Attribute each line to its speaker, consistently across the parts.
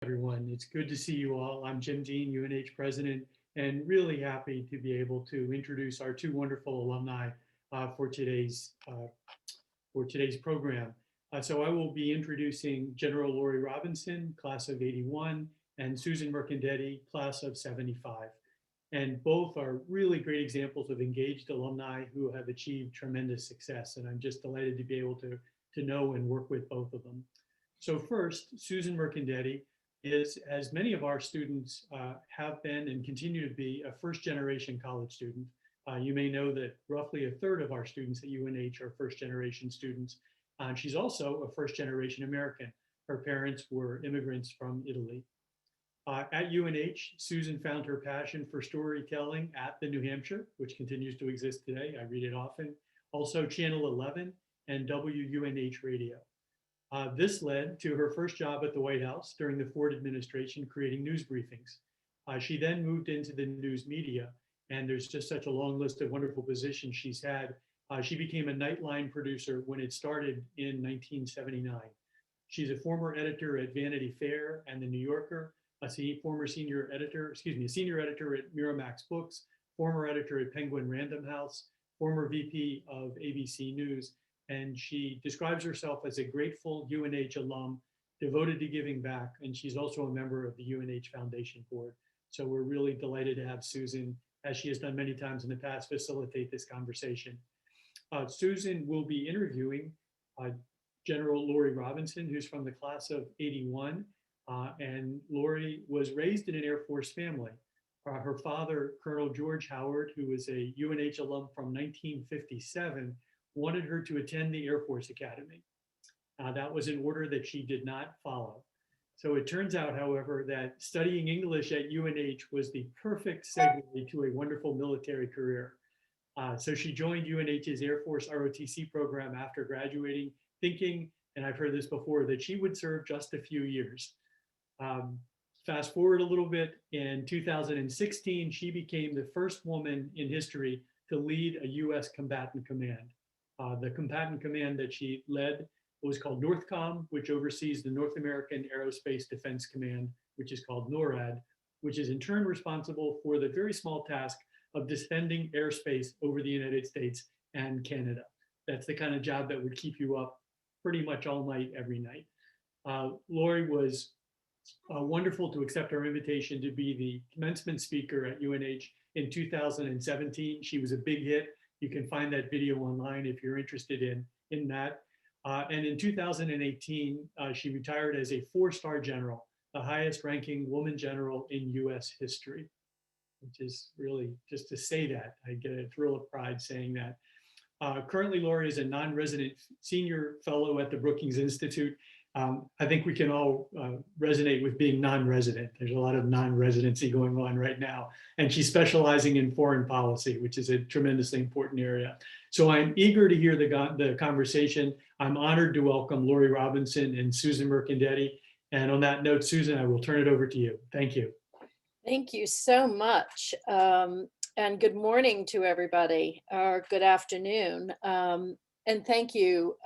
Speaker 1: everyone. It's good to see you all. I'm Jim Dean, UNH president, and really happy to be able to introduce our two wonderful alumni for today's program. So I will be introducing General Lori Robinson, class of '81, and Susan Mercandetti, class of '75. And both are really great examples of engaged alumni who have achieved tremendous success. And I'm just delighted to be able to know and work with both of them. So first, Susan Mercandetti is, as many of our students have been and continue to be, a first-generation college student. You may know that roughly a third of our students at UNH are first-generation students. She's also a first-generation American. Her parents were immigrants from Italy. At UNH, Susan found her passion for storytelling at the New Hampshire, which continues to exist today. I read it often. Also Channel 11 and WUNH Radio. This led to her first job at the White House during the Ford administration, creating news briefings. She then moved into the news media, and there's just such a long list of wonderful positions she's had. She became a Nightline producer when it started in 1979. She's a former editor at Vanity Fair and The New Yorker, a senior editor at Miramax Books, former editor at Penguin Random House, former VP of ABC News, and she describes herself as a grateful UNH alum, devoted to giving back, and she's also a member of the UNH Foundation Board. So we're really delighted to have Susan, as she has done many times in the past, facilitate this conversation. Susan will be interviewing General Lori Robinson, who's from the class of '81, and Lori was raised in an Air Force family. Her father, Colonel George Howard, who was a UNH alum from 1957, wanted her to attend the Air Force Academy. That was an order that she did not follow. So it turns out, however, that studying English at UNH was the perfect segue to a wonderful military career. So she joined UNH's Air Force ROTC program after graduating, thinking, and I've heard this before, that she would serve just a few years. Fast forward a little bit, in 2016, she became the first woman in history to lead a US combatant command. The combatant command that she led was called NORTHCOM, which oversees the North American Aerospace Defense Command, which is called NORAD, which is in turn responsible for the very small task of defending airspace over the United States and Canada. That's the kind of job that would keep you up pretty much all night, every night. Lori was wonderful to accept our invitation to be the commencement speaker at UNH in 2017. She was a big hit. You can find that video online if you're interested in that. And in 2018, she retired as a 4-star general, the highest ranking woman general in US history, which is really, just to say that, I get a thrill of pride saying that. Currently, Lori is a non-resident senior fellow at the Brookings Institute. I think we can all resonate with being non-resident. There's a lot of non-residency going on right now. And she's specializing in foreign policy, which is a tremendously important area. So I'm eager to hear the conversation. I'm honored to welcome Lori Robinson and Susan Mercandetti. And on that note, Susan, I will turn it over to you. Thank you.
Speaker 2: Thank you so much. And good morning to everybody, or good afternoon. And thank you,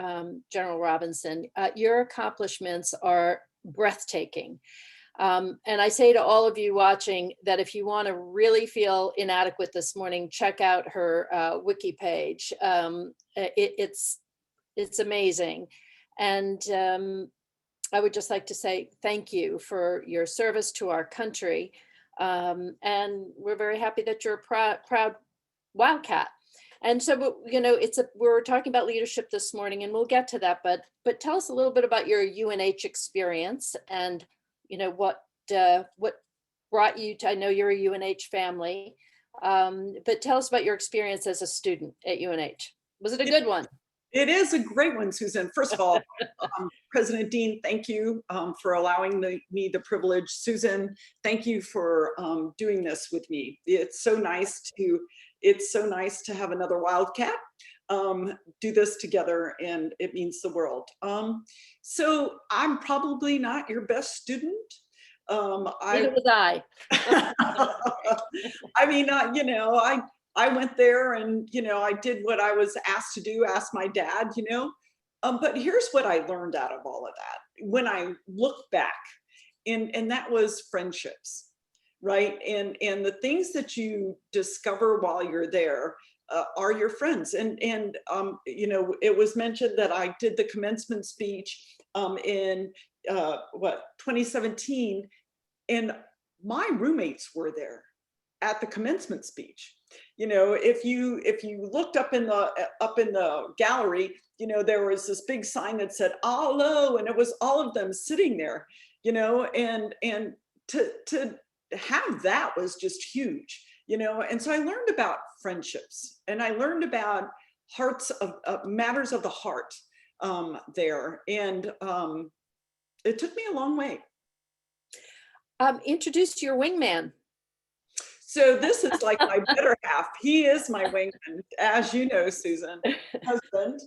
Speaker 2: General Robinson. Your accomplishments are breathtaking. And I say to all of you watching that if you want to really feel inadequate this morning, check out her wiki page. It's amazing. And I would just like to say thank you for your service to our country. And we're very happy that you're a proud Wildcat. And so, you know, we're talking about leadership this morning, and we'll get to that. But tell us a little bit about your UNH experience, and you know what brought you to. I know you're a UNH family, but tell us about your experience as a student at UNH. Was it a good one?
Speaker 3: It is a great one, Susan. First of all, President Dean, thank you for allowing me the privilege. Susan, thank you for doing this with me. It's so nice to have another Wildcat do this together, and it means the world. So I'm probably not your best student.
Speaker 2: Neither was I.
Speaker 3: I mean, you know, I went there and, you know, I did what I was asked to do, asked my dad, you know, but here's what I learned out of all of that. When I look back and that was friendships, right? And the things that you discover while you're there are your friends. And you know, it was mentioned that I did the commencement speech in 2017, and my roommates were there at the commencement speech. You know, if you looked up in the gallery, you know, there was this big sign that said "Allo," and it was all of them sitting there. You know, and to have that was just huge. You know, and so I learned about friendships, and I learned about hearts of matters of the heart there, and it took me a long way.
Speaker 2: Introduce your wingman.
Speaker 3: So this is like my better half. He is my wingman, as you know, Susan, husband,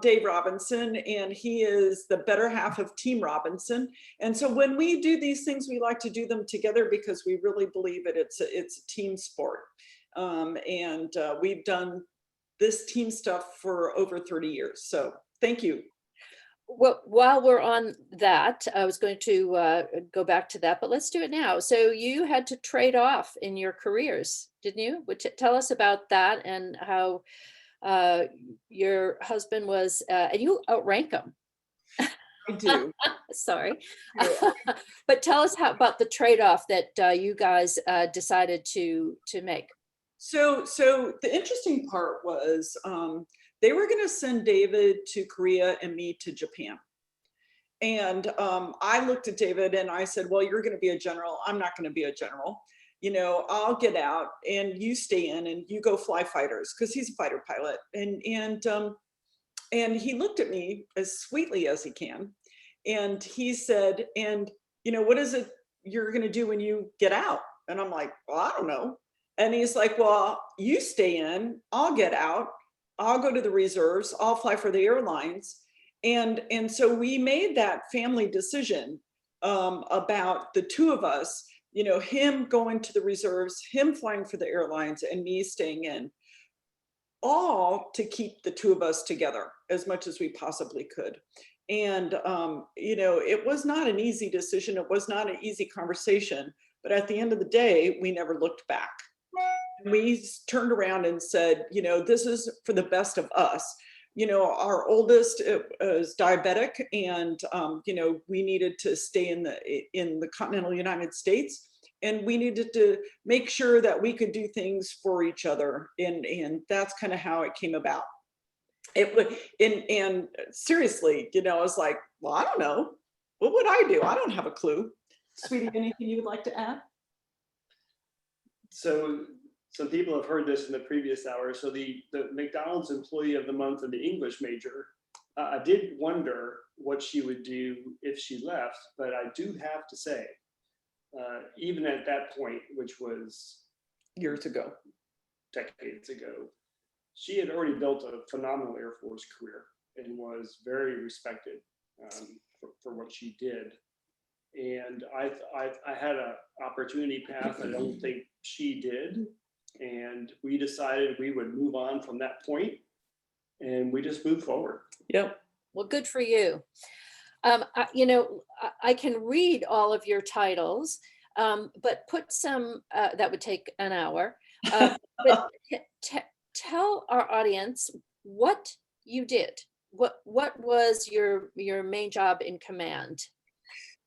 Speaker 3: Dave Robinson, and he is the better half of Team Robinson. And so when we do these things, we like to do them together because we really believe it's a team sport. We've done this team stuff for over 30 years. So thank you.
Speaker 2: Well, while we're on that, I was going to go back to that, but let's do it now. So you had to trade off in your careers, didn't you? Tell us about that and how your husband was, and you outrank him.
Speaker 3: I do.
Speaker 2: Sorry. But tell us about the trade-off that you guys decided to make.
Speaker 3: So the interesting part was, they were going to send David to Korea and me to Japan. And I looked at David and I said, well, you're going to be a general. I'm not going to be a general. You know, I'll get out and you stay in and you go fly fighters, because he's a fighter pilot. And he looked at me as sweetly as he can. And he said, and you know, what is it you're going to do when you get out? And I'm like, well, I don't know. And he's like, well, you stay in, I'll get out. I'll go to the reserves, I'll fly for the airlines. And so we made that family decision about the two of us, you know, him going to the reserves, him flying for the airlines, and me staying in, all to keep the two of us together as much as we possibly could. And, you know, it was not an easy decision. It was not an easy conversation, but at the end of the day, we never looked back. We turned around and said, you know, this is for the best of us. You know, our oldest is diabetic, and you know, we needed to stay in the continental United States, and we needed to make sure that we could do things for each other, and that's kind of how it came about. It would, and seriously, you know, I was like, well, I don't know, what would I do? I don't have a clue. Sweetie, anything you would like to add?
Speaker 4: So some people have heard this in the previous hour. So the McDonald's Employee of the Month and the English major, I did wonder what she would do if she left, but I do have to say, even at that point, which was
Speaker 3: Years ago,
Speaker 4: decades ago, she had already built a phenomenal Air Force career and was very respected for what she did. And I had an opportunity path I don't think she did. And we decided we would move on from that point, and we just moved forward.
Speaker 3: Yep.
Speaker 2: Well, good for you. You know, I can read all of your titles, but put some, that would take an hour. But tell our audience what you did. What was your main job in command?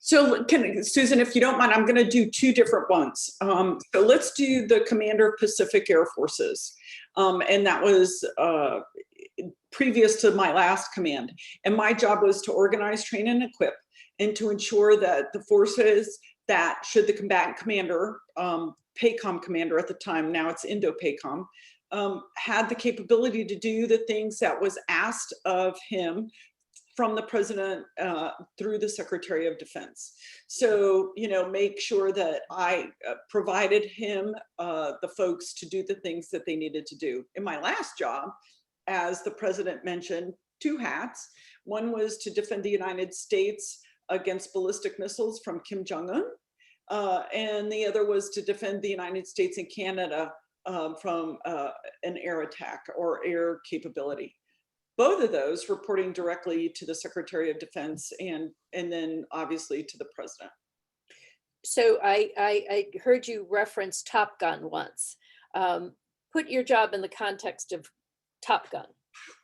Speaker 3: So Susan, if you don't mind, I'm going to do two different ones. So let's do the Commander of Pacific Air Forces. And that was previous to my last command. And my job was to organize, train, and equip, and to ensure that the forces that, should the combatant commander, PACOM commander at the time, now it's Indo-PACOM, had the capability to do the things that was asked of him from the president through the Secretary of Defense. So, you know, make sure that I provided him the folks to do the things that they needed to do. In my last job, as the president mentioned, two hats. One was to defend the United States against ballistic missiles from Kim Jong-un. And the other was to defend the United States and Canada from an air attack or air capability. Both of those reporting directly to the Secretary of Defense and then obviously to the president.
Speaker 2: so I heard you reference Top Gun once. Put your job in the context of Top Gun.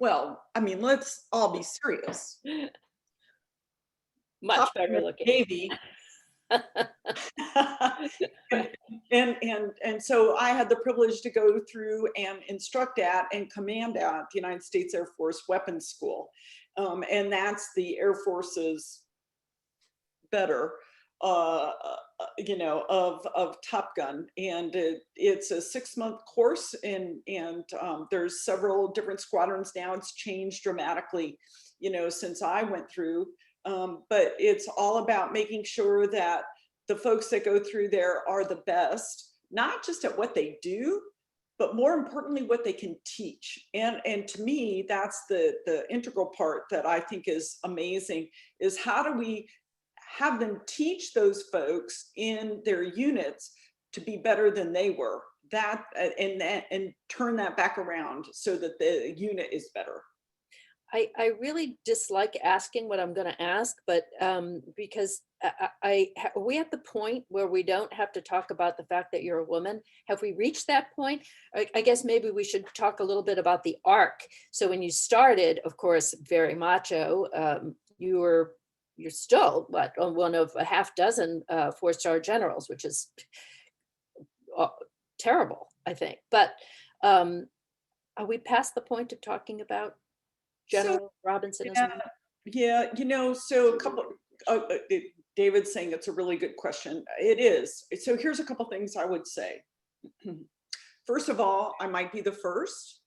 Speaker 3: Well, I mean, let's all be serious.
Speaker 2: Much
Speaker 3: Top
Speaker 2: better
Speaker 3: Gun
Speaker 2: looking.
Speaker 3: Navy. and so I had the privilege to go through and instruct at and command at the United States Air Force Weapons School. And that's the Air Force's better, you know, of Top Gun. And it's a 6-month course, and there's several different squadrons now. It's changed dramatically, you know, since I went through. But it's all about making sure that the folks that go through there are the best, not just at what they do, but more importantly, what they can teach. And to me, that's the integral part that I think is amazing, is how do we have them teach those folks in their units to be better than they were, and turn that back around so that the unit is better.
Speaker 2: I really dislike asking what I'm going to ask, but because are we at the point where we don't have to talk about the fact that you're a woman? Have we reached that point? I guess maybe we should talk a little bit about the arc. So when you started, of course, very macho, you're still what, one of a half dozen 4-star generals, which is terrible, I think. But are we past the point of talking about General Robinson as well?
Speaker 3: Yeah, you know, so a couple, David's saying it's a really good question. It is. So here's a couple things I would say. First of all, I might be the first,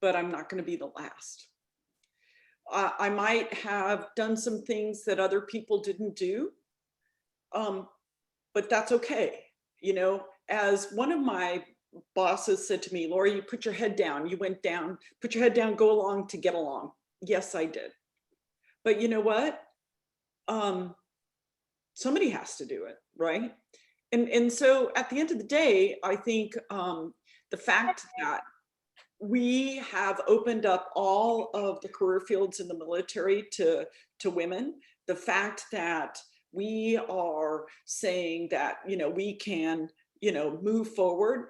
Speaker 3: but I'm not going to be the last. I might have done some things that other people didn't do, but that's okay. You know, as one of my bosses said to me, Lori, you put your head down. You went down, put your head down, go along to get along. Yes, I did. But you know what? Somebody has to do it, right? And so at the end of the day, I think the fact that we have opened up all of the career fields in the military to women, the fact that we are saying that, you know, we can, you know, move forward.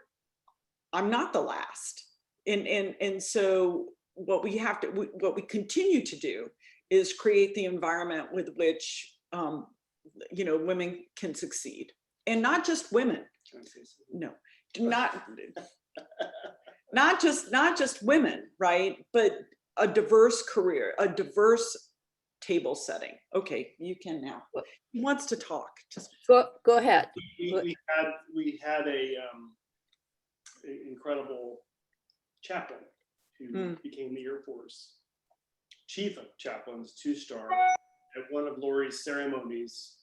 Speaker 3: I'm not the last. And so what we have to, what we continue to do is create the environment with which, you know, women can succeed. And not just women. No, not just women, right? But a diverse career, a diverse table setting. Okay, you can now. Who wants to talk? Just
Speaker 2: go ahead.
Speaker 4: We had a incredible chaplain who became the Air Force chief of chaplains, 2-star, at one of Lori's ceremonies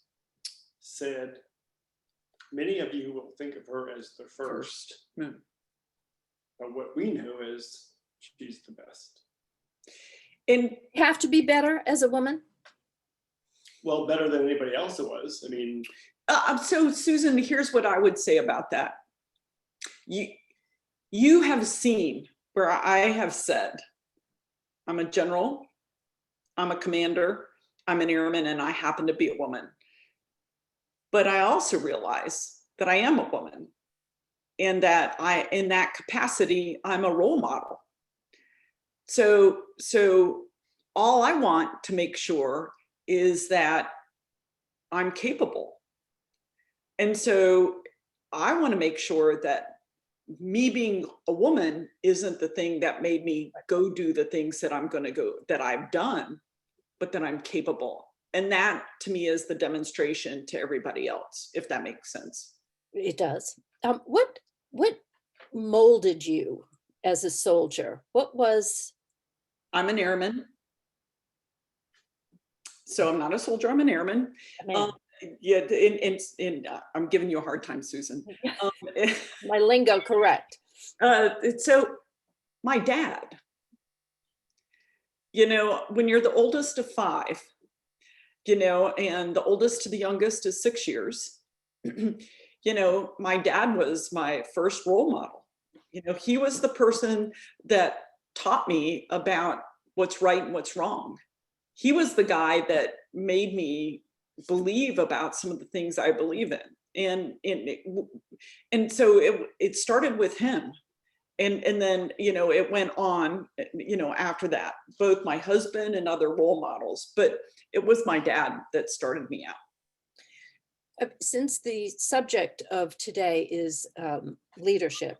Speaker 4: said, many of you will think of her as the first. But what we know is she's the best.
Speaker 2: And you have to be better as a woman?
Speaker 4: Well, better than anybody else it was. I mean.
Speaker 3: So Susan, here's what I would say about that. You have seen where I have said, I'm a general, I'm a commander, I'm an airman, and I happen to be a woman. But I also realize that I am a woman, and that in that capacity, I'm a role model. So all I want to make sure is that I'm capable. And so I want to make sure that me being a woman isn't the thing that made me go do the things that that I've done, but that I'm capable. And that to me is the demonstration to everybody else, if that makes sense.
Speaker 2: It does. What molded you as a soldier?
Speaker 3: I'm an airman. So I'm not a soldier, I'm an airman. Yeah, and I'm giving you a hard time, Susan.
Speaker 2: My lingo correct.
Speaker 3: So my dad, you know, when you're the oldest of 5, you know, and the oldest to the youngest is 6 years, you know, my dad was my first role model. You know, he was the person that taught me about what's right and what's wrong. He was the guy that made me believe about some of the things I believe in. And so it started with him. And then, you know, it went on, you know, after that, both my husband and other role models, but it was my dad that started me out.
Speaker 2: Since the subject of today is leadership,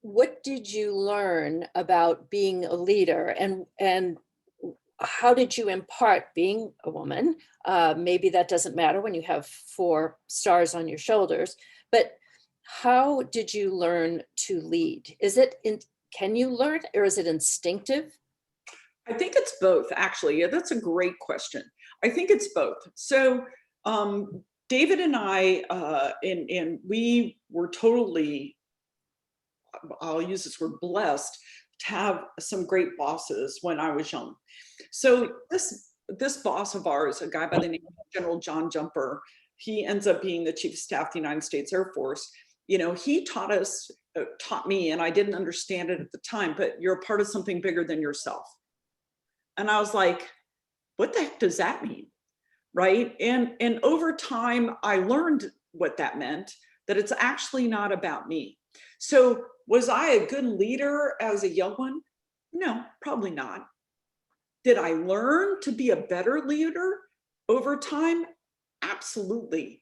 Speaker 2: what did you learn about being a leader, and how did you impart being a woman? Maybe that doesn't matter when you have 4 stars on your shoulders, but how did you learn to lead? Can you learn, or is it instinctive?
Speaker 3: I think it's both, actually. Yeah, that's a great question. I think it's both. So David and I, and we were totally, I'll use this word, blessed to have some great bosses when I was young. So this boss of ours, a guy by the name of General John Jumper, he ends up being the Chief of Staff of the United States Air Force. You know, he taught me, and I didn't understand it at the time, but you're a part of something bigger than yourself. And I was like, what the heck does that mean? Right? And over time, I learned what that meant, that it's actually not about me. So was I a good leader as a young one? No, probably not. Did I learn to be a better leader over time? Absolutely.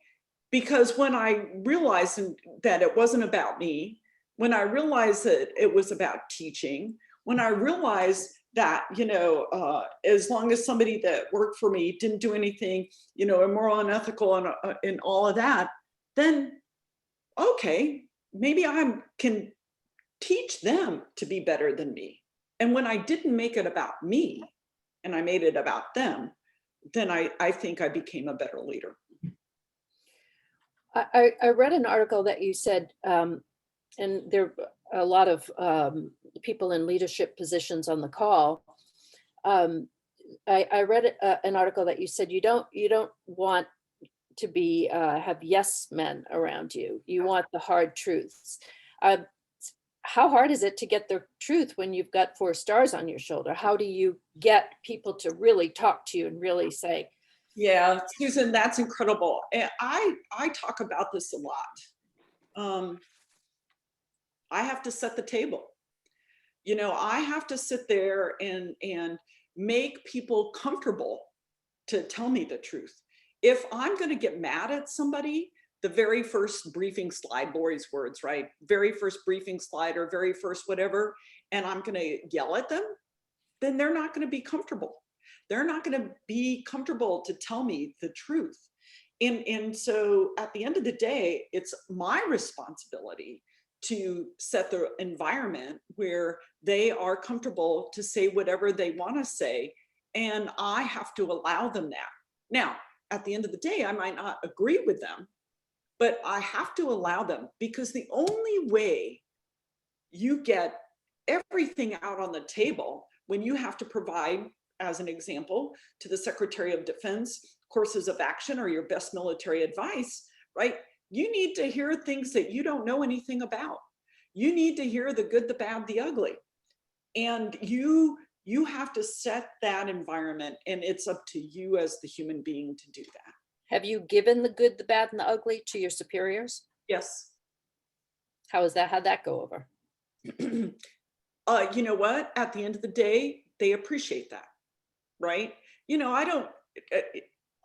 Speaker 3: Because when I realized that it wasn't about me, when I realized that it was about teaching, when I realized that, you know, as long as somebody that worked for me didn't do anything, you know, immoral, unethical, and all of that, then, okay, maybe I can teach them to be better than me. And when I didn't make it about me and I made it about them, then I think I became a better leader.
Speaker 2: I read an article that you said, and there are a lot of people in leadership positions on the call. I read an article that you said you don't want to be have yes men around you. You want the hard truths. How hard is it to get the truth when you've got 4 stars on your shoulder? How do you get people to really talk to you and really say?
Speaker 3: Yeah, Susan, that's incredible. And I talk about this a lot. I have to set the table. You know, I have to sit there and make people comfortable to tell me the truth. If I'm going to get mad at somebody, the very first briefing slide, Lori's words, right? Very first briefing slide or very first whatever, and I'm going to yell at them, then they're not going to be comfortable. They're not going to be comfortable to tell me the truth. And so at the end of the day, it's my responsibility to set the environment where they are comfortable to say whatever they want to say. And I have to allow them that. Now, at the end of the day, I might not agree with them, but I have to allow them, because the only way you get everything out on the table when you have to provide, as an example, to the Secretary of Defense, courses of action or your best military advice, right? You need to hear things that you don't know anything about. You need to hear the good, the bad, the ugly. And you have to set that environment, and it's up to you as the human being to do that.
Speaker 2: Have you given the good, the bad, and the ugly to your superiors?
Speaker 3: Yes.
Speaker 2: How'd that go over?
Speaker 3: You know what? At the end of the day, they appreciate that, right? You know,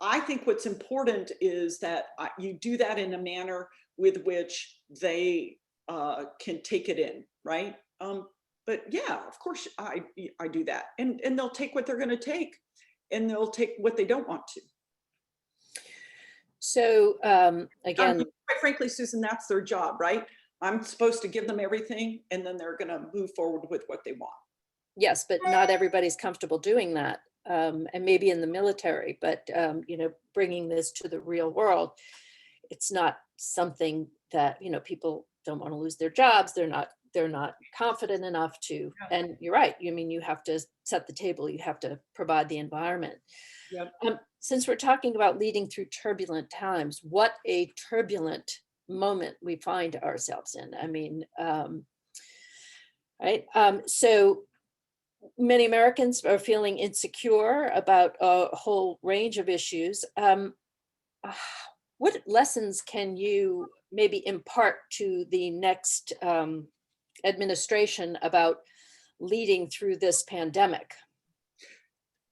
Speaker 3: I think what's important is that you do that in a manner with which they can take it in, right? But yeah, of course I do that, and they'll take what they're going to take, and they'll take what they don't want to.
Speaker 2: So again,
Speaker 3: quite frankly, Susan, that's their job, right? I'm supposed to give them everything, and then they're going to move forward with what they want.
Speaker 2: yes, but not everybody's comfortable doing that. And maybe in the military, but you know, bringing this to the real world, it's not something that, you know, people don't want to lose their jobs. They're not confident enough to. And you're right. You mean, you have to set the table. You have to provide the environment.
Speaker 3: Yep.
Speaker 2: Since we're talking about leading through turbulent times, what a turbulent moment we find ourselves in. I mean, right. So many Americans are feeling insecure about a whole range of issues. What lessons can you maybe impart to the next administration about leading through this pandemic?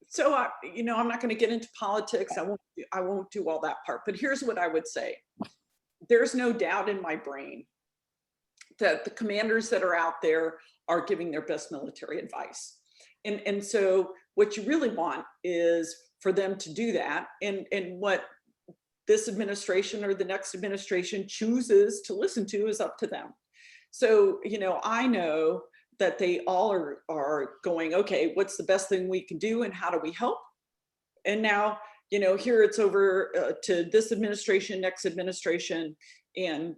Speaker 3: So, I'm not going to get into politics. I won't do all that part. But here's what I would say. There's no doubt in my brain that the commanders that are out there are giving their best military advice. And so what you really want is for them to do that. And what this administration or the next administration chooses to listen to is up to them. So, I know that they all are going, okay, what's the best thing we can do and how do we help? And now, here it's over to this administration, next administration, and,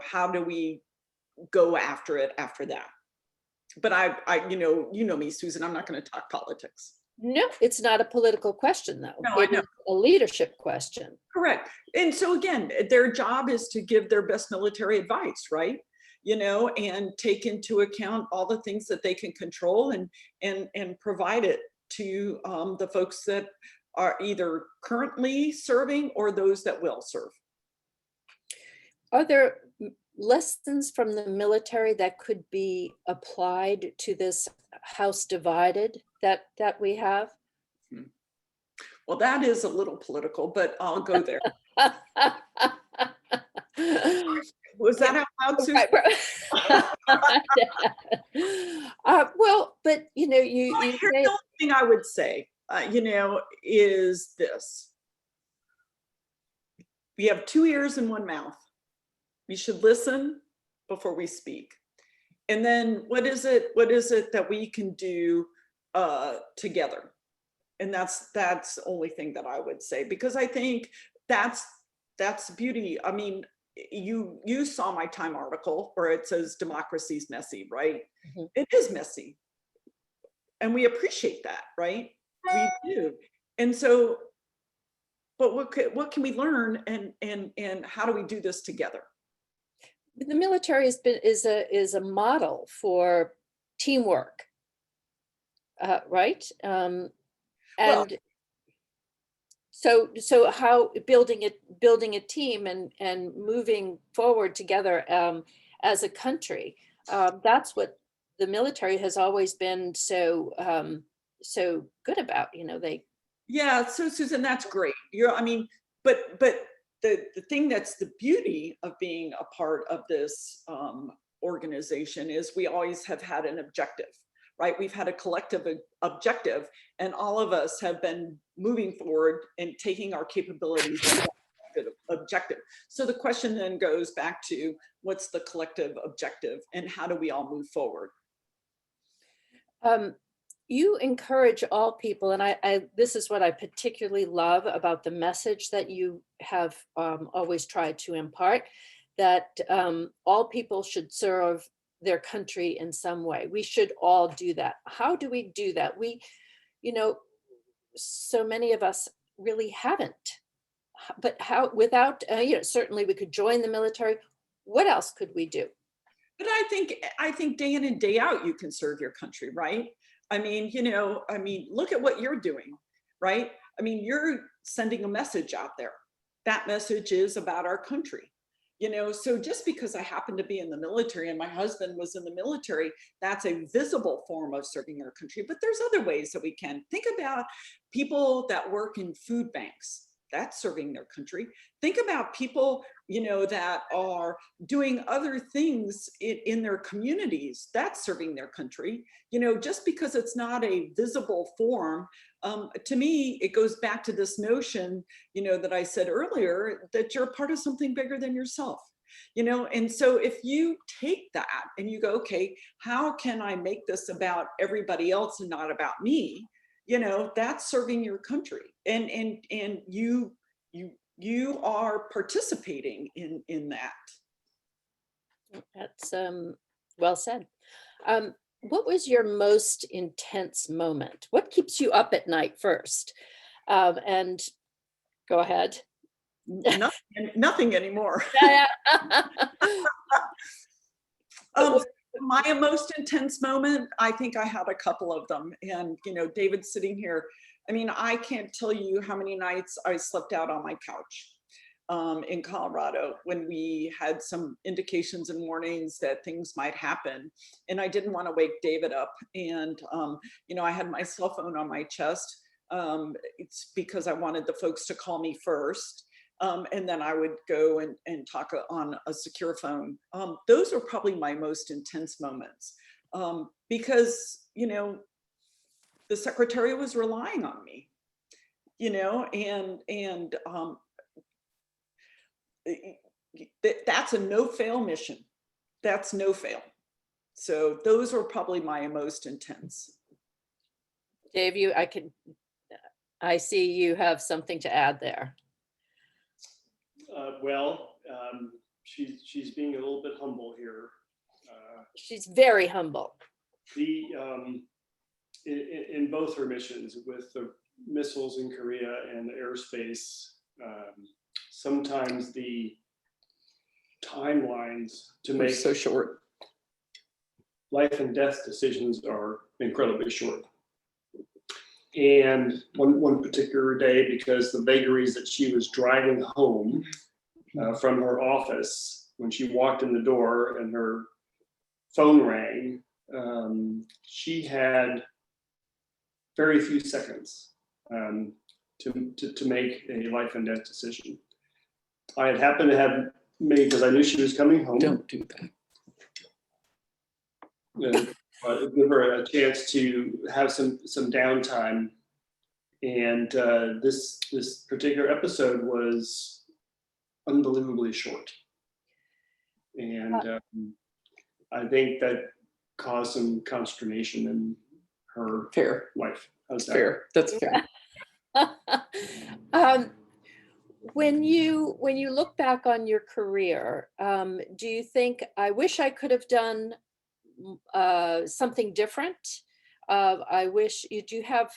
Speaker 3: how do we go after it after that? But you know me, Susan, I'm not going to talk politics.
Speaker 2: No, it's not a political question, though.
Speaker 3: No, I know.
Speaker 2: It's a leadership question.
Speaker 3: Correct. And so again, their job is to give their best military advice, right? And take into account all the things that they can control and provide it to the folks that are either currently serving or those that will serve.
Speaker 2: Are there lessons from the military that could be applied to this house divided that we have?
Speaker 3: Well, that is a little political, but I'll go there. Was that out loud, Susan?
Speaker 2: Well, but you
Speaker 3: Here's the only thing I would say, is this. We have 2 ears and 1 mouth. We should listen before we speak. And then what is it that we can do together? And that's the only thing that I would say, because I think that's the beauty. I mean, you saw my Time article where it says democracy's messy, right? Mm-hmm. It is messy. And we appreciate that, right? We do. And so, but what can we learn and how do we do this together?
Speaker 2: The military is a model for teamwork, right? And well, so how building a team and moving forward together as a country, that's what the military has always been so good about.
Speaker 3: Yeah. So Susan, that's great. But the thing that's the beauty of being a part of this organization is we always have had an objective, right? We've had a collective objective, and all of us have been moving forward and taking our capabilities to that objective. So the question then goes back to what's the collective objective and how do we all move forward?
Speaker 2: You encourage all people, and this is what I particularly love about the message that you have always tried to impart, that all people should serve their country in some way. We should all do that. How do we do that? So many of us really haven't. But how, without, certainly we could join the military. What else could we do?
Speaker 3: But I think day in and day out, you can serve your country, right? Look at what you're doing, right? You're sending a message out there. That message is about our country. So just because I happen to be in the military and my husband was in the military, that's a visible form of serving our country. But there's other ways that we can think about people that work in food banks. That's serving their country. Think about people, that are doing other things in their communities. That's serving their country. Just because it's not a visible form, to me, it goes back to this notion, that I said earlier, that you're part of something bigger than yourself. And so if you take that and you go, okay, how can I make this about everybody else and not about me? That's serving your country, and you are participating in that.
Speaker 2: That's well said. What was your most intense moment? What keeps you up at night first? And go ahead.
Speaker 3: Nothing anymore. my most intense moment, I think I had a couple of them. And, you know, David's sitting here. I mean, I can't tell you how many nights I slept out on my couch in Colorado when we had some indications and warnings that things might happen. And I didn't want to wake David up. And, you know, I had my cell phone on my chest. It's because I wanted the folks to call me first. And then I would go and talk on a secure phone. Those are probably my most intense moments because, you know, the secretary was relying on me, you know, and that's a no-fail mission. That's no fail. So those are probably my most intense.
Speaker 2: Dave, I see you have something to add there.
Speaker 4: She's being a little bit humble here.
Speaker 2: She's very humble.
Speaker 4: In both her missions with the missiles in Korea and the aerospace, sometimes the timelines to make
Speaker 3: so short
Speaker 4: life and death decisions are incredibly short. And one particular day, because the vagaries that she was driving home from her office, when she walked in the door and her phone rang, she had very few seconds to make a life and death decision. I had happened to have made, because I knew she was coming home.
Speaker 3: Don't do that.
Speaker 4: Give her a chance to have some downtime, and this particular episode was unbelievably short, and I think that caused some consternation in her life. How's that?
Speaker 3: Fair. That's fair.
Speaker 2: When you look back on your career, do you think, I wish I could have done something different? Do you have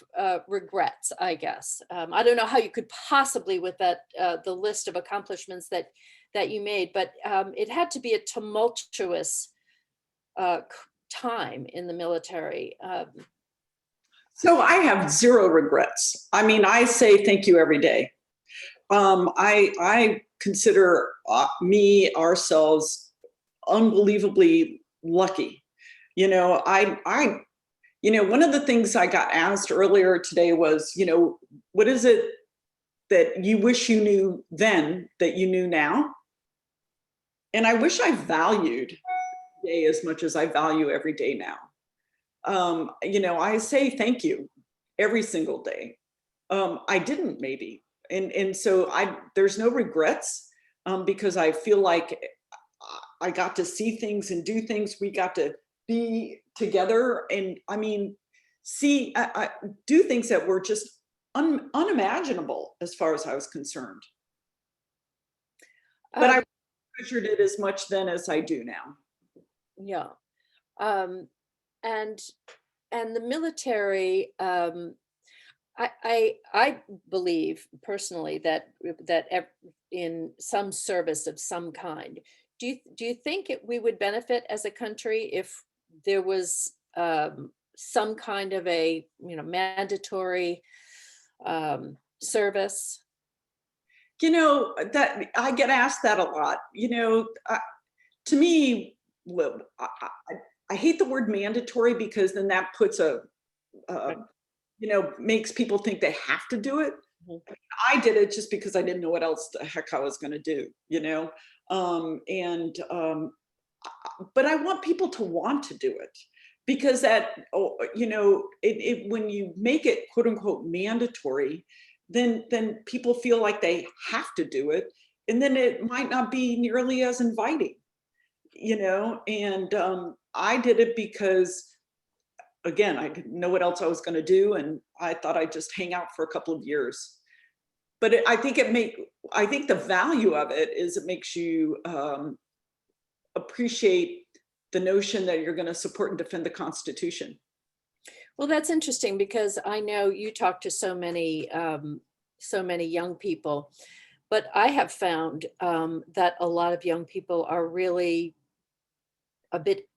Speaker 2: regrets, I guess? I don't know how you could possibly, with that the list of accomplishments that you made, but it had to be a tumultuous time in the military.
Speaker 3: So I have zero regrets. I mean, I say thank you every day. I consider ourselves unbelievably lucky. You know, one of the things I got asked earlier today was, you know, what is it that you wish you knew then that you knew now? And I wish I valued day as much as I value every day now. You know, I say thank you every single day. I didn't maybe. And so there's no regrets because I feel like I got to see things and do things. We got to be together and I mean, I do things that were just unimaginable as far as I was concerned. But I treasured it as much then as I do now.
Speaker 2: Yeah. And the military, I believe personally that in some service of some kind, do you think we would benefit as a country if there was some kind of a mandatory service?
Speaker 3: You know, that I get asked that a lot. You know, to me, well, I hate the word mandatory because then that puts makes people think they have to do it. Mm-hmm. I did it just because I didn't know what else the heck I was going to do, you know? But I want people to want to do it because when you make it quote unquote mandatory, then people feel like they have to do it. And then it might not be nearly as inviting, you know? And I did it because, again, I didn't know what else I was going to do. And I thought I'd just hang out for a couple of years. But I think the value of it is it makes you appreciate the notion that you're going to support and defend the Constitution.
Speaker 2: Well, that's interesting because I know you talk to so many young people, but I have found that a lot of young people are really a bit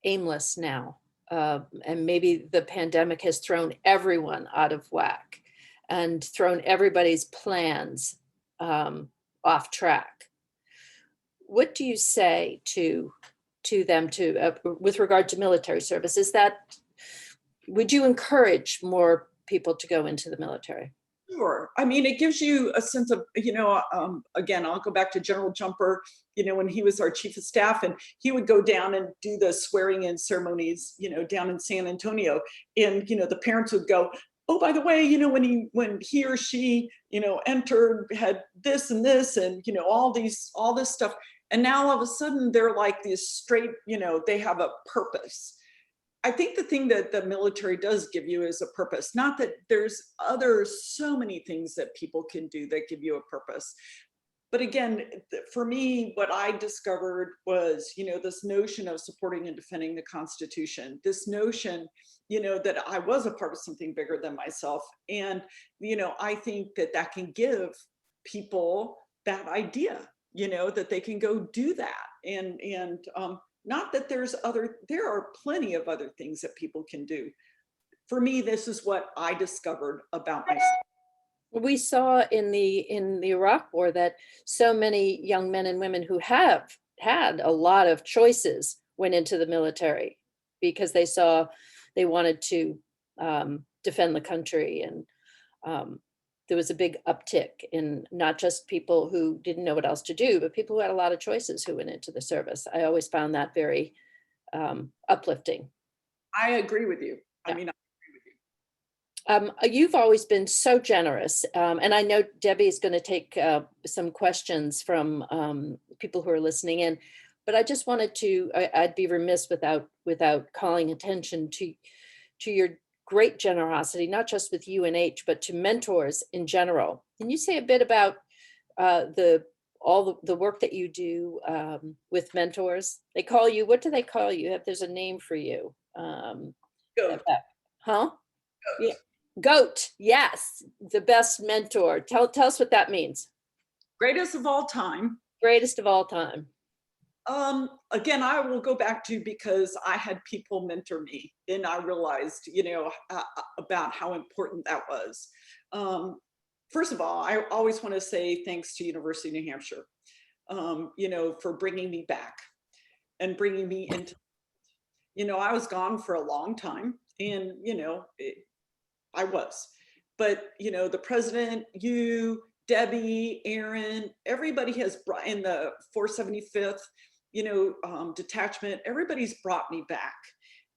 Speaker 2: aimless now. And maybe the pandemic has thrown everyone out of whack and thrown everybody's plans off track. What do you say to them with regard to military service? Would you encourage more people to go into the military?
Speaker 3: Sure. I mean, it gives you a sense of, again, I'll go back to General Jumper, when he was our chief of staff, and he would go down and do the swearing in ceremonies, down in San Antonio. And, the parents would go, oh, by the way, when he or she, entered, had this and this, and, all this stuff. And now all of a sudden they're like this straight, they have a purpose. I think the thing that the military does give you is a purpose. Not that there's so many things that people can do that give you a purpose. But again, for me, what I discovered was, this notion of supporting and defending the Constitution, this notion, that I was a part of something bigger than myself. And, I think that can give people that idea, that they can go do that. And not that there are plenty of other things that people can do. For me, this is what I discovered about myself.
Speaker 2: We saw in the Iraq War that so many young men and women who have had a lot of choices went into the military because they wanted to defend the country. And there was a big uptick in not just people who didn't know what else to do, but people who had a lot of choices who went into the service. I always found that very uplifting.
Speaker 3: I agree with you.
Speaker 2: Yeah.
Speaker 3: I mean, I agree with you.
Speaker 2: You've always been so generous. And I know Debbie is going to take some questions from people who are listening in, but I just wanted I'd be remiss without calling attention to your great generosity, not just with UNH, but to mentors in general. Can you say a bit about all the work that you do with mentors? They call you, what do they call you? There's a name for you.
Speaker 3: Goat.
Speaker 2: Huh?
Speaker 3: Goat.
Speaker 2: Yeah. Goat. Yes. The best mentor. Tell us what that means.
Speaker 3: Greatest of all time.
Speaker 2: Greatest of all time.
Speaker 3: Again, I will go back to, because I had people mentor me and I realized, about how important that was. First of all, I always want to say thanks to University of New Hampshire, for bringing me back and bringing me into, I was gone for a long time and, I was, but, the president, you, Debbie, Aaron, everybody has brought in the 475th, detachment, everybody's brought me back.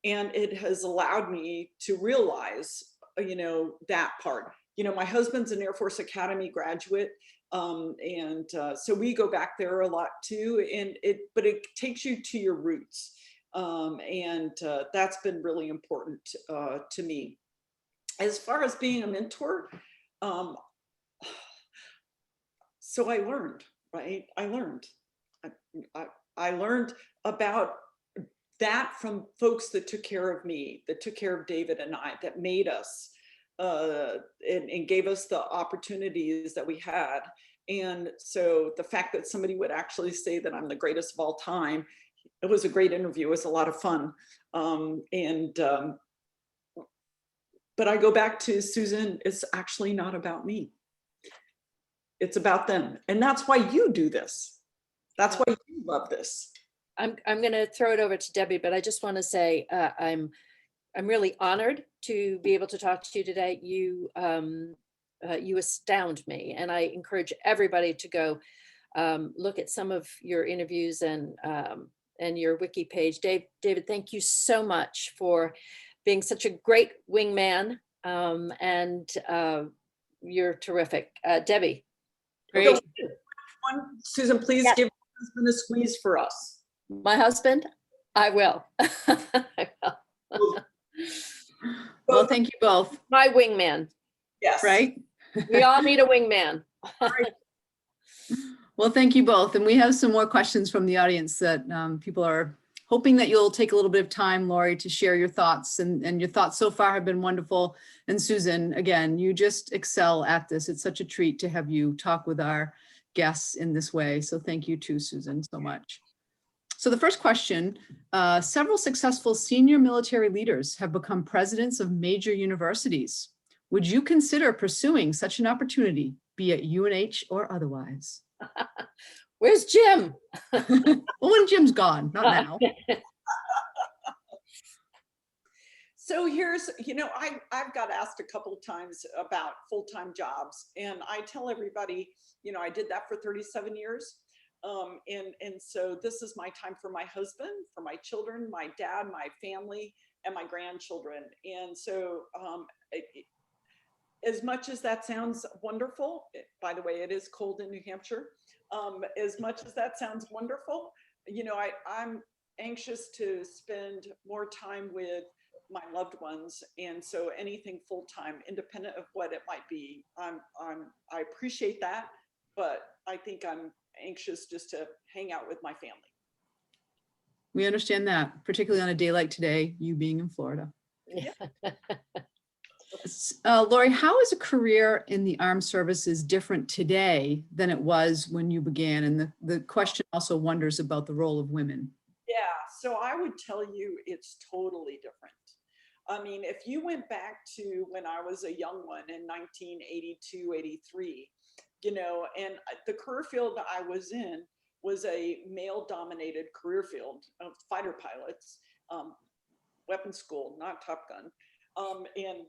Speaker 3: And it has allowed me to realize, that part. My husband's an Air Force Academy graduate. So we go back there a lot too. But it takes you to your roots. That's been really important to me. As far as being a mentor, so I learned, right? I learned about that from folks that took care of me, that took care of David and I, that made us and gave us the opportunities that we had. And so the fact that somebody would actually say that I'm the greatest of all time, it was a great interview. It was a lot of fun. But I go back to Susan, it's actually not about me. It's about them. And that's why you do this. That's why you love this.
Speaker 2: I'm going to throw it over to Debbie, but I just want to say I'm really honored to be able to talk to you today. You astound me, and I encourage everybody to go look at some of your interviews and your wiki page. David, thank you so much for being such a great wingman, and you're terrific. Debbie.
Speaker 3: Great. Susan, please give my husband a squeeze for us.
Speaker 2: My husband? I will. I will.
Speaker 5: Well, thank you both.
Speaker 2: My wingman.
Speaker 3: Yes.
Speaker 5: Right?
Speaker 2: We all need a wingman.
Speaker 5: Well, thank you both. And we have some more questions from the audience that people are hoping that you'll take a little bit of time, Lori, to share your thoughts. And your thoughts so far have been wonderful. And Susan, again, you just excel at this. It's such a treat to have you talk with our guests in this way. So thank you too, Susan, so much. So the first question, several successful senior military leaders have become presidents of major universities. Would you consider pursuing such an opportunity, be it UNH or otherwise?
Speaker 2: Where's Jim?
Speaker 5: Well, when Jim's gone, not now.
Speaker 3: So here's, I've got asked a couple of times about full-time jobs, and I tell everybody, I did that for 37 years. And so this is my time for my husband, for my children, my dad, my family, and my grandchildren. And so as much as that sounds wonderful, by the way, it is cold in New Hampshire. As much as that sounds wonderful, I'm anxious to spend more time with my loved ones. And so anything full-time, independent of what it might be, I appreciate that, but I think I'm anxious just to hang out with my family.
Speaker 5: We understand that, particularly on a day like today, you being in Florida. Lori, how is a career in the armed services different today than it was when you began? And the question also wonders about the role of women.
Speaker 3: Yeah, so I would tell you it's totally different. I mean, if you went back to when I was a young one in 1982, 83, and the career field that I was in was a male-dominated career field of fighter pilots, weapons school, not Top Gun, and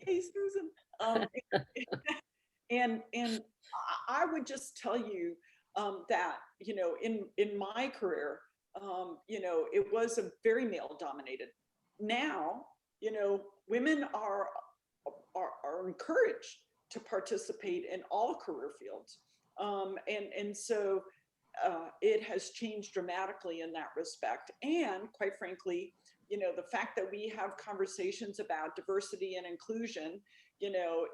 Speaker 3: hey, Susan, and I would just tell you that in my career, it was a very male-dominated. Now, women are encouraged to participate in all career fields. And so it has changed dramatically in that respect. And quite frankly, the fact that we have conversations about diversity and inclusion,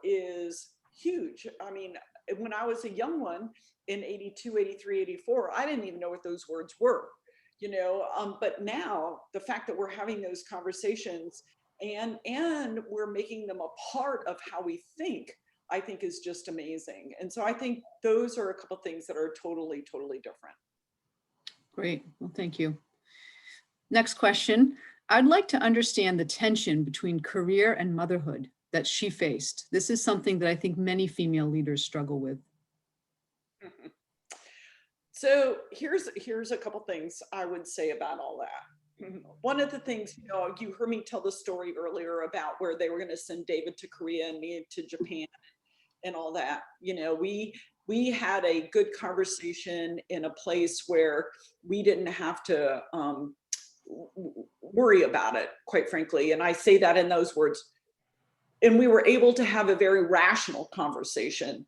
Speaker 3: is huge. I mean, when I was a young one in 82, 83, 84, I didn't even know what those words were. But now the fact that we're having those conversations and we're making them a part of how we think, I think is just amazing. And so I think those are a couple of things that are totally, totally different.
Speaker 5: Great. Well, thank you. Next question. I'd like to understand the tension between career and motherhood that she faced. This is something that I think many female leaders struggle with.
Speaker 3: So here's a couple things I would say about all that. One of the things, you heard me tell the story earlier about where they were going to send David to Korea and me to Japan and all that. We had a good conversation in a place where we didn't have to worry about it, quite frankly. And I say that in those words. And we were able to have a very rational conversation.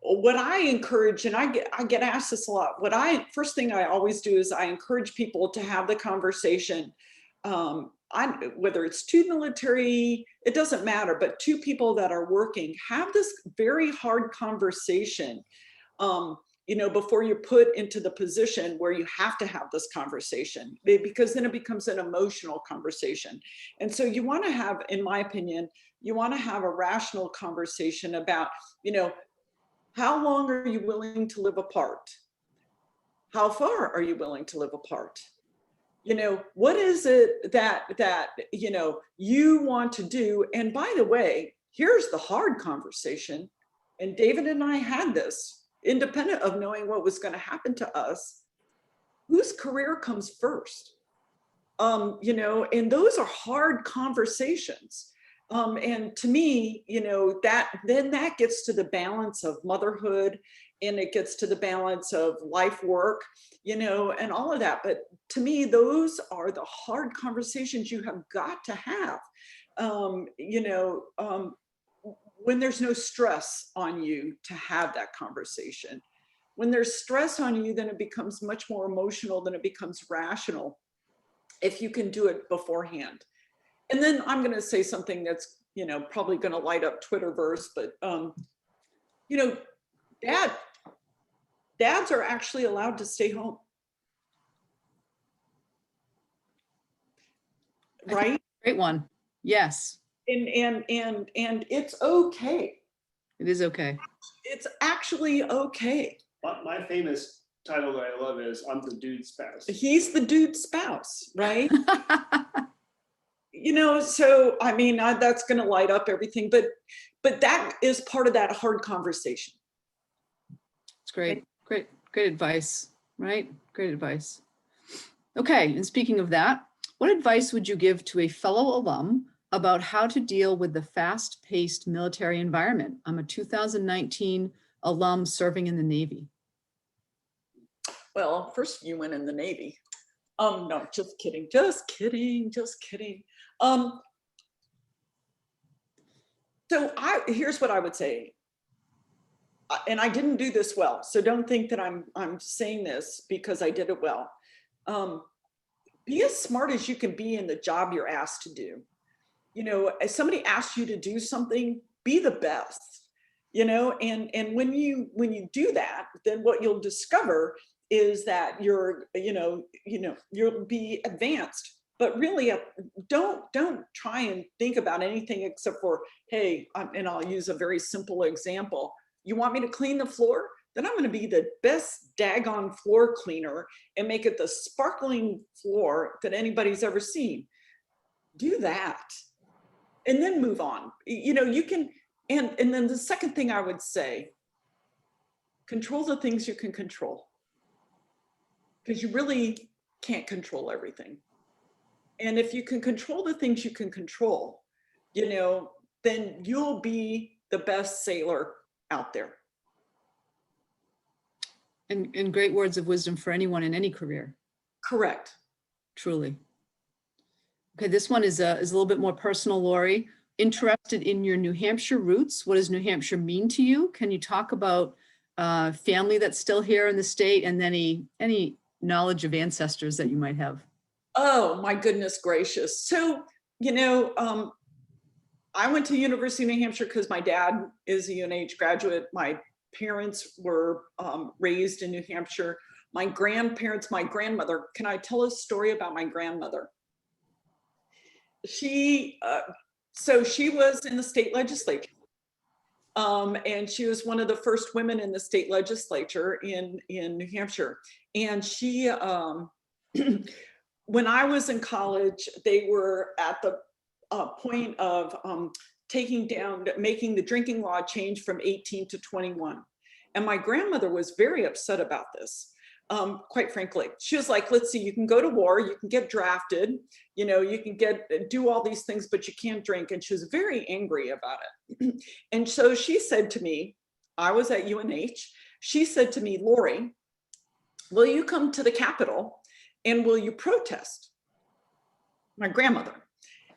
Speaker 3: What I encourage, and I get asked this a lot, first thing I always do is I encourage people to have the conversation, whether it's two military, it doesn't matter, but two people that are working, have this very hard conversation, before you're put into the position where you have to have this conversation, because then it becomes an emotional conversation. And so you want to have, in my opinion, you want to have a rational conversation about, how long are you willing to live apart? How far are you willing to live apart? What is it that you want to do? And by the way, here's the hard conversation. And David and I had this, independent of knowing what was going to happen to us. Whose career comes first? And those are hard conversations. And to me, that gets to the balance of motherhood, and it gets to the balance of life work, and all of that. But to me, those are the hard conversations you have got to have, when there's no stress on you to have that conversation. When there's stress on you, then it becomes much more emotional than it becomes rational, if you can do it beforehand. And then I'm going to say something that's, probably going to light up Twitterverse, but, dads are actually allowed to stay home. Right?
Speaker 5: Great one. Yes.
Speaker 3: And it's okay.
Speaker 5: It is okay.
Speaker 3: It's actually okay.
Speaker 4: My famous title that I love is I'm the dude's spouse.
Speaker 3: He's the dude's spouse, right? You know, so I mean, that's going to light up everything, but that is part of that hard conversation.
Speaker 5: It's great, great advice, right? Great advice. Okay, and speaking of that, what advice would you give to a fellow alum about how to deal with the fast-paced military environment? I'm a 2019 alum serving in the Navy.
Speaker 3: Well, first you went in the Navy. No, just kidding. So here's what I would say. And I didn't do this well, so don't think that I'm saying this because I did it well. Be as smart as you can be in the job you're asked to do. You know, if somebody asks you to do something, be the best. You know, and when you do that, then what you'll discover is that you'll be advanced. But really, don't try and think about anything except for, hey, and I'll use a very simple example. You want me to clean the floor? Then I'm going to be the best daggone floor cleaner and make it the sparkling floor that anybody's ever seen. Do that, and then move on. You know, you can. And then the second thing I would say, control the things you can control, because you really can't control everything. And if you can control the things you can control, you know, then you'll be the best sailor out there.
Speaker 5: And great words of wisdom for anyone in any career.
Speaker 3: Correct.
Speaker 5: Truly. Okay, this one is a little bit more personal, Lori. Interested in your New Hampshire roots. What does New Hampshire mean to you? Can you talk about family that's still here in the state and any knowledge of ancestors that you might have?
Speaker 3: Oh, my goodness gracious. So, you know, I went to University of New Hampshire because my dad is a UNH graduate. My parents were raised in New Hampshire. My grandparents, my grandmother, can I tell a story about my grandmother? So she was in the state legislature. And she was one of the first women in the state legislature in New Hampshire. And she, when I was in college, they were at the point of making the drinking law change from 18 to 21. And my grandmother was very upset about this. Quite frankly, she was like, let's see, you can go to war, you can get drafted, you know, you can do all these things, but you can't drink. And she was very angry about it. And so she said to me, I was at UNH, she said to me, Lori, will you come to the Capitol and will you protest? My grandmother.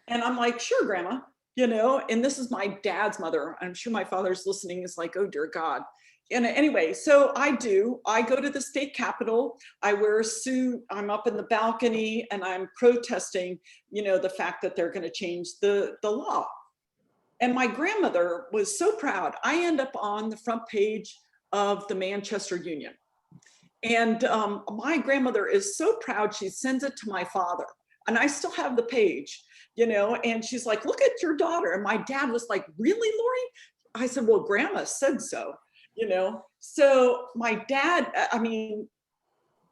Speaker 3: And I'm like, sure, Grandma, you know, and this is my dad's mother. I'm sure my father's listening, is like, oh dear God. And anyway, so I go to the state capitol, I wear a suit, I'm up in the balcony and I'm protesting, you know, the fact that they're going to change the law. And my grandmother was so proud. I end up on the front page of the Manchester Union. And my grandmother is so proud, she sends it to my father. And I still have the page, you know, and she's like, look at your daughter. And my dad was like, really, Lori? I said, well, Grandma said so. You know, so my dad, I mean,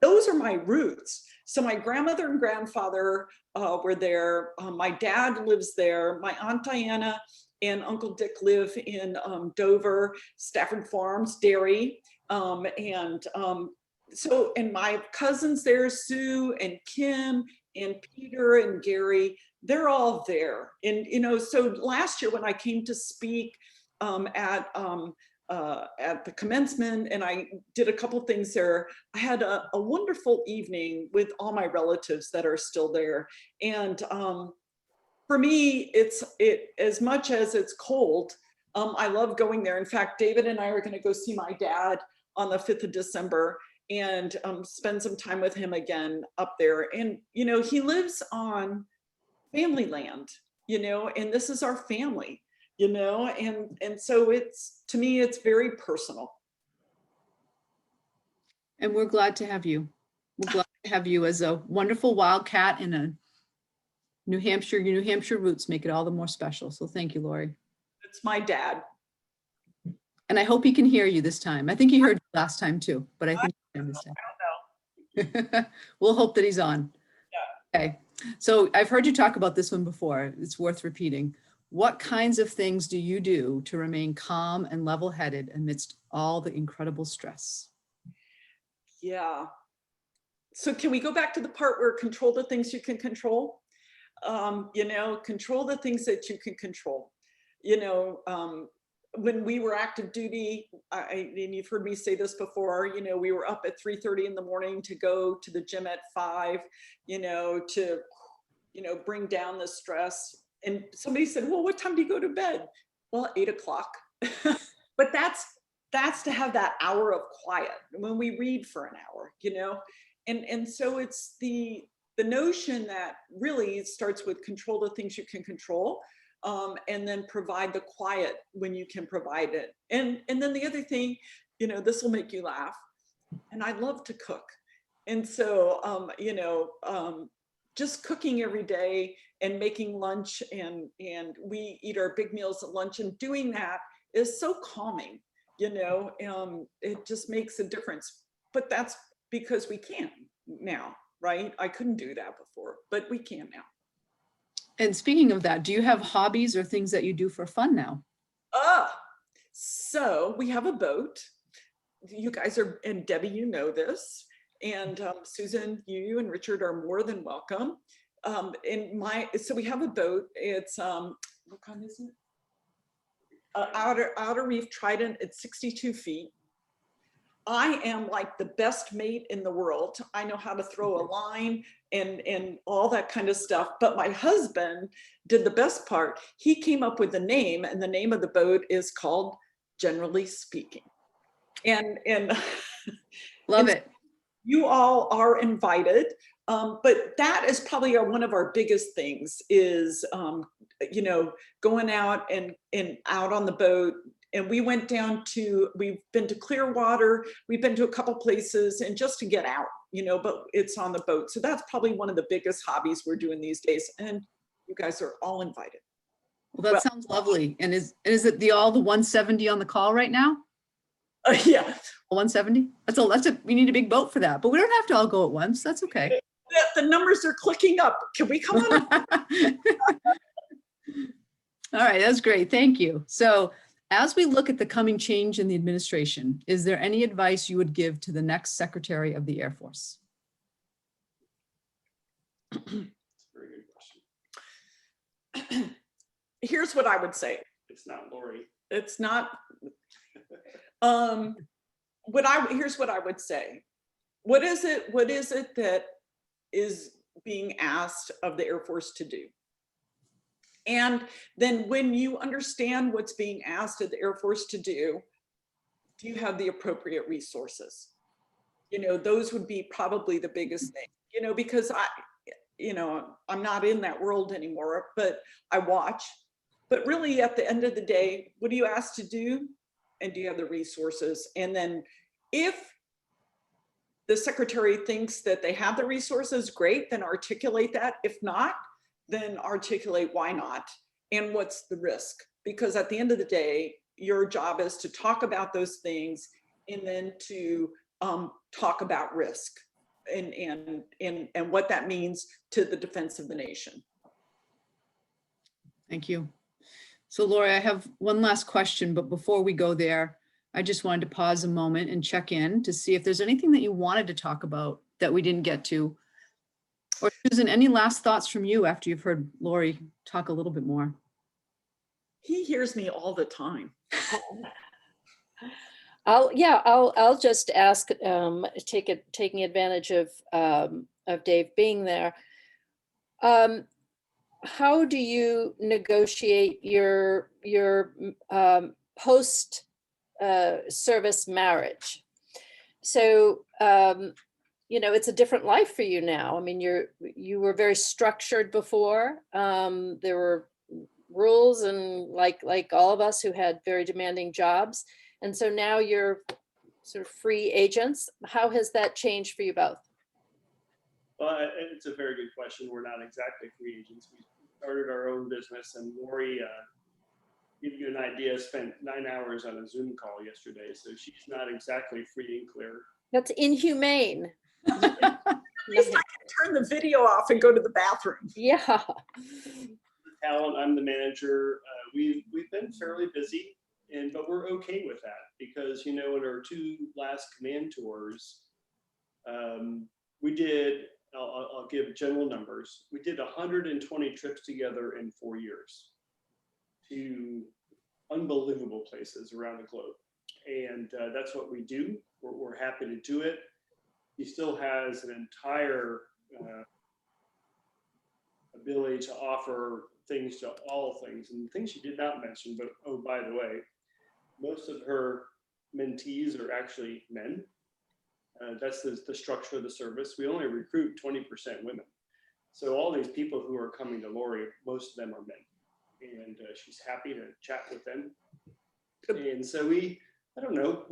Speaker 3: those are my roots. So my grandmother and grandfather were there. My dad lives there. My Aunt Diana and Uncle Dick live in Dover, Stafford Farms, Derry. And my cousins there, Sue and Kim and Peter and Gary, they're all there. And, you know, so last year when I came to speak at the commencement and I did a couple things there, I had a wonderful evening with all my relatives that are still there. And for me, as much as it's cold, I love going there. In fact, David and I are going to go see my dad on the 5th of December and spend some time with him again up there. And, you know, he lives on family land, you know, and this is our family. You know, and so to me, it's very personal.
Speaker 5: And we're glad to have you. We're glad to have you as a wonderful wildcat and a New Hampshire. Your New Hampshire roots make it all the more special. So thank you, Lori.
Speaker 3: It's my dad.
Speaker 5: And I hope he can hear you this time. I think he heard you last time too, but I think he can this time. We'll hope that he's on.
Speaker 3: Yeah.
Speaker 5: Okay. So I've heard you talk about this one before. It's worth repeating. What kinds of things do you do to remain calm and level-headed amidst all the incredible stress?
Speaker 3: Yeah. So can we go back to the part where control the things you can control? You know, control the things that you can control. You know, when we were active duty, and you've heard me say this before, you know, we were up at 3:30 in the morning to go to the gym at 5, you know, to, you know, bring down the stress. And somebody said, well, what time do you go to bed? Well, 8 o'clock. But that's to have that hour of quiet when we read for an hour, you know? And so it's the notion that really starts with control the things you can control, and then provide the quiet when you can provide it. And then the other thing, you know, this will make you laugh. And I love to cook. And so, you know, just cooking every day and making lunch, and we eat our big meals at lunch, and doing that is so calming, you know, it just makes a difference. But that's because we can now, right? I couldn't do that before, but we can now.
Speaker 5: And speaking of that, do you have hobbies or things that you do for fun now?
Speaker 3: So we have a boat. You guys are, and Debbie, you know this, and Susan, you and Richard are more than welcome. So we have a boat. It's what kind is it? Outer Reef Trident. It's 62 feet. I am like the best mate in the world. I know how to throw a line and all that kind of stuff. But my husband did the best part. He came up with the name, and the name of the boat is called Generally Speaking. And
Speaker 5: Love it.
Speaker 3: You all are invited. But that is probably one of our biggest things is, you know, going out and out on the boat. And we went down to, we've been to Clearwater, we've been to a couple places, and just to get out, you know, but it's on the boat. So that's probably one of the biggest hobbies we're doing these days. And you guys are all invited.
Speaker 5: Well, that sounds lovely. And is it all the 170 on the call right now?
Speaker 3: Yeah.
Speaker 5: 170? We need a big boat for that, but we don't have to all go at once. That's okay.
Speaker 3: The numbers are clicking up. Can we come on?
Speaker 5: All right, that's great. Thank you. So as we look at the coming change in the administration, is there any advice you would give to the next Secretary of the Air Force?
Speaker 4: That's a very good question.
Speaker 3: Here's what I would say.
Speaker 4: It's not Lori.
Speaker 3: It's not. Here's what I would say. What is it that is being asked of the Air Force to do? And then when you understand what's being asked of the Air Force to do you have the appropriate resources? You know, those would be probably the biggest thing, you know, because I'm not in that world anymore, but I watch. But really at the end of the day, what are you asked to do? And do you have the resources? And then if the secretary thinks that they have the resources, great, then articulate that. If not, then articulate why not and what's the risk. Because at the end of the day, your job is to talk about those things and then to talk about risk and what that means to the defense of the nation.
Speaker 5: Thank you. So Lori, I have one last question, but before we go there, I just wanted to pause a moment and check in to see if there's anything that you wanted to talk about that we didn't get to. Or Susan, any last thoughts from you after you've heard Lori talk a little bit more?
Speaker 3: He hears me all the time.
Speaker 2: I'll just ask, taking advantage of Dave being there. How do you negotiate your post service marriage? So you know, it's a different life for you now. I mean, you were very structured before. There were rules and like all of us who had very demanding jobs. And so now you're sort of free agents. How has that changed for you both?
Speaker 4: Well, it's a very good question. We're not exactly free agents. We started our own business, and Lori, give you an idea, spent 9 hours on a Zoom call yesterday, so she's not exactly free and clear.
Speaker 2: That's inhumane.
Speaker 3: At least I can turn the video off and go to the bathroom.
Speaker 2: Yeah.
Speaker 4: Talent, I'm the manager. We've been fairly busy, but we're okay with that because, in our 2 last command tours, we did, I'll give general numbers. We did 120 trips together in 4 years to unbelievable places around the globe. And that's what we do. We're happy to do it. He still has an entire ability to offer things to all things, and things she did not mention, but oh, by the way, most of her mentees are actually men. That's the structure of the service. We only recruit 20% women. So all these people who are coming to Lori, most of them are men, and she's happy to chat with them. And so I don't know,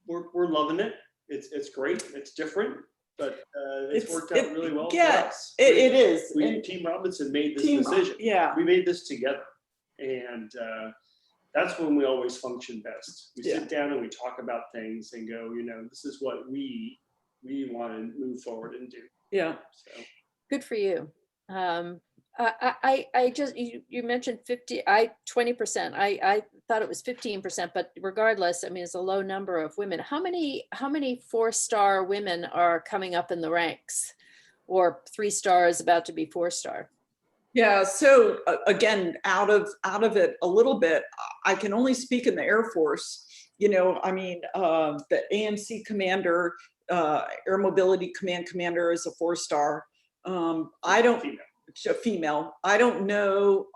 Speaker 4: we're loving it. It's great. It's different, but it's worked out really well for us.
Speaker 3: It is.
Speaker 4: And Team Robinson made this decision.
Speaker 3: Yeah.
Speaker 4: We made this together, and that's when we always function best. We sit down and we talk about things and go, this is what we want to move forward and do.
Speaker 3: Yeah.
Speaker 4: So.
Speaker 2: Good for you. I just, you mentioned 20%. I thought it was 15%, but regardless, I mean, it's a low number of women. How many 4-star women are coming up in the ranks, or 3 stars about to be 4-star?
Speaker 3: Yeah. So again, out of it a little bit, I can only speak in the Air Force. I mean, the AMC commander, Air Mobility Command commander is a 4-star. I don't. Female. I don't know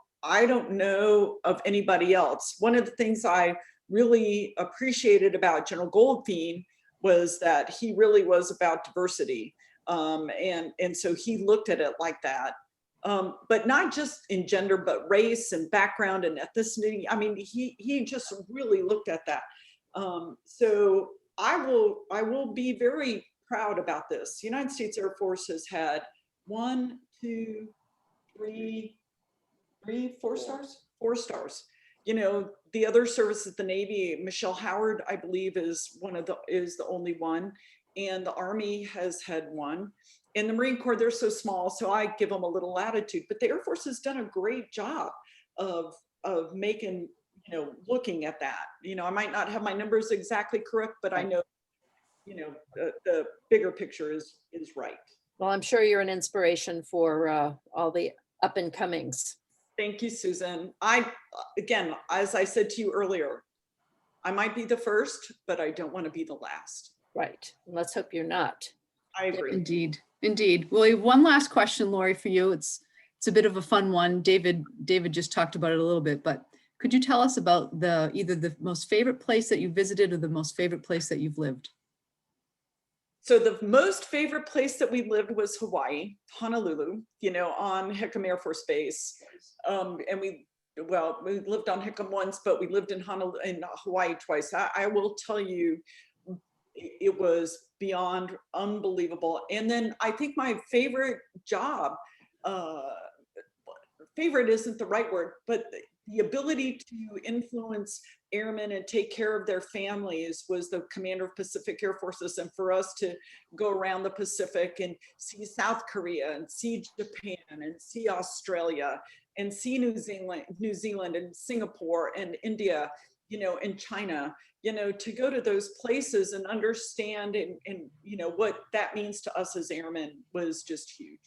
Speaker 3: of anybody else. One of the things I really appreciated about General Goldfein was that he really was about diversity. And so he looked at it like that. But not just in gender, but race and background and ethnicity. I mean, he just really looked at that. So I will be very proud about this. The United States Air Force has had 1, 2, 3, 4 stars? 4 stars. The other services, the Navy, Michelle Howard, I believe, is the only one. And the Army has had 1. And the Marine Corps, they're so small, so I give them a little latitude. But the Air Force has done a great job of making, looking at that. I might not have my numbers exactly correct, but I know, the bigger picture is right.
Speaker 2: Well, I'm sure you're an inspiration for all the up and comings.
Speaker 3: Thank you, Susan. Again, as I said to you earlier, I might be the first, but I don't want to be the last.
Speaker 2: Right. Let's hope you're not.
Speaker 3: I agree.
Speaker 5: Indeed. Well, we have one last question, Lori, for you. It's a bit of a fun one. David just talked about it a little bit, but could you tell us about either the most favorite place that you visited or the most favorite place that you've lived?
Speaker 3: So the most favorite place that we lived was Hawaii, Honolulu, on Hickam Air Force Base. And we lived on Hickam once, but we lived in Hawaii twice. I will tell you, it was beyond unbelievable. And then I think my favorite job, favorite isn't the right word, but the ability to influence airmen and take care of their families was the commander of Pacific Air Forces. And for us to go around the Pacific and see South Korea and see Japan and see Australia and see New Zealand and Singapore and India, and China, to go to those places and understand and what that means to us as airmen was just huge.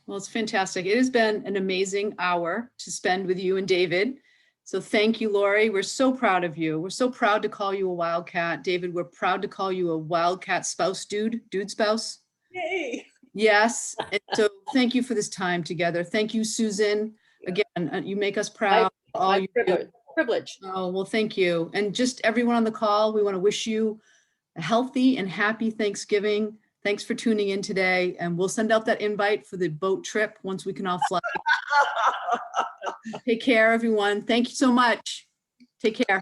Speaker 5: Well, it's fantastic. It has been an amazing hour to spend with you and David. So thank you, Lori. We're so proud of you. We're so proud to call you a Wildcat. David, we're proud to call you a Wildcat spouse, dude spouse.
Speaker 3: Yay.
Speaker 5: Yes. And so thank you for this time together. Thank you, Susan. Again, you make us proud.
Speaker 2: My privilege.
Speaker 5: Oh, well, thank you. And just everyone on the call, we want to wish you a healthy and happy Thanksgiving. Thanks for tuning in today. And we'll send out that invite for the boat trip once we can all fly. Take care, everyone. Thank you so much. Take care.